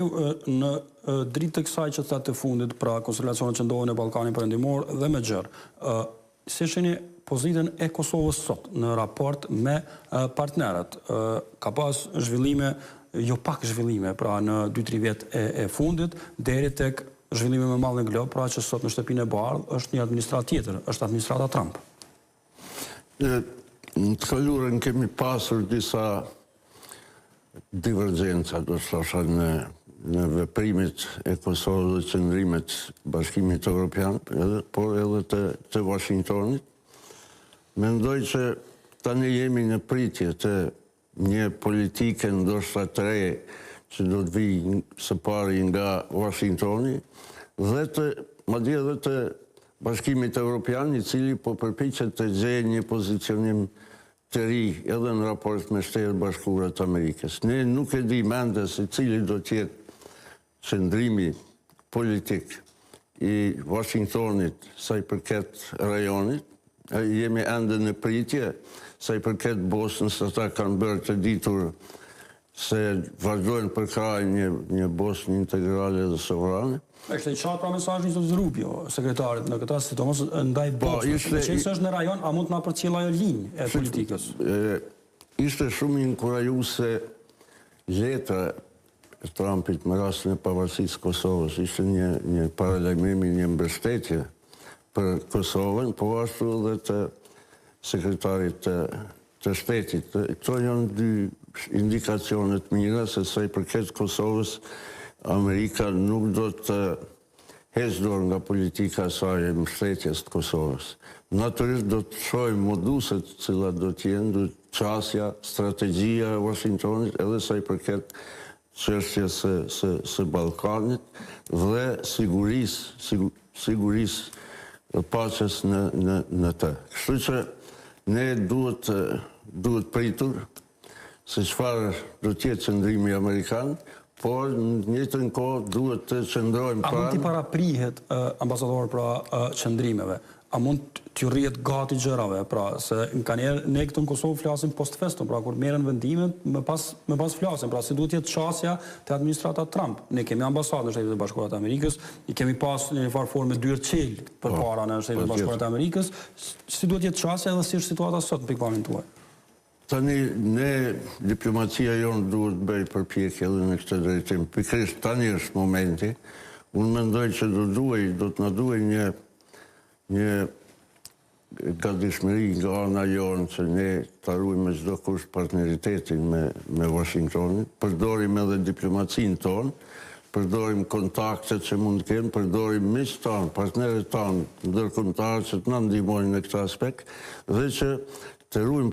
Në dritë të kësaj që thatë të fundit, pra konsolidacionet që ndohen në Ballkanin Perëndimor dhe me gjërë, si shihni pozitën e Kosovës sot në raport me partnerët? Ka pas zhvillime, jo pak zhvillime, pra në 2-3 vjet e fundit, deri tek zhvillime me mallin glob, pra që sot në shtëpinë e bardhë është një administratë tjetër, është administrata Trump. Në të kaluarën kemi pasur disa divergjenca, do të thosha, në veprimet e Kosovës dhe qëndrimet Bashkimit Evropian, por edhe të Washingtonit. Mendoj që tani jemi në pritje të një politike ndoshta të re që do të vijë së pari nga Washingtoni dhe madje edhe të Bashkimit Evropian, i cili po përpiqet të gjejë një pozicionim të ri edhe në raport me Shtetet Bashkuara të Amerikës. Ne nuk e di mendes i cili do të jetë qëndrimi politik i Washingtonit sa i përket rajonit. Jemi ende në pritje sa i përket Bosnës, ata kanë bërë të ditur se vazhdojnë përkrajnë një Bosnë integrale dhe sovrane. Ishte i qatë pra mesazhin zotë Rubio, sekretarit në këta sidomos ndaj Bosnës. Në qenë se është në rajon, a mund të na përcjell ajo linjë e politikës? Ishte shumë inkurajuese letra e Trumpit me rastin e pavarësisë së Kosovës. Ishte një paralajmërim, një mbështetje për Kosovën, po ashtu edhe të sekretarit të shtetit. Këto janë dy indikacione të mira se sa i përket Kosovës, Amerika nuk do të heqë dorë nga politika e saj e mbështetjes të Kosovës. Natyrisht do të shohim moduset cilat do të jenë, çësia, strategjia e Washingtonit edhe sa i përket çështjes së Ballkanit dhe sigurisë dhe paqes në të. Kështu që ne duhet pritur se çfarë do të jetë qëndrimi amerikan, por në njëjtën kohë duhet të qëndrojmë pranë. A mund t'i paraprihet ambasador pra qëndrimeve? A mund t'ju rrihet gati gjërave? Pra, se nga njerë ne këtu në Kosovë flasim post festum, pra kur merren vendimet, me pas flasim, pra si duhet jetë çësia te administrata Trump. Ne kemi ambasadë në Shtetet e Bashkuara të Amerikës, i kemi pas në një farë formë dyerçel përpara në Shtetet e Bashkuara të Amerikës. Si duhet jetë çësia dhe si është situata sot në pikpamjen tuaj? Tani, ne, diplomacia jonë duhet bëj përpjekje edhe në këtë drejtim. Pikërisht tani është momenti. Unë mendoj që do të na duhej një gatishmëri nga ana jonë që ne ta ruajmë me çdo kusht partneritetin me Washingtonin, përdorim edhe diplomacinë tonë, përdorim kontaktet që mund të kemi, përdorim miqtë tanë, partnerët tanë ndërkombëtar që të na ndihmojnë në këtë aspekt dhe që të ruajmë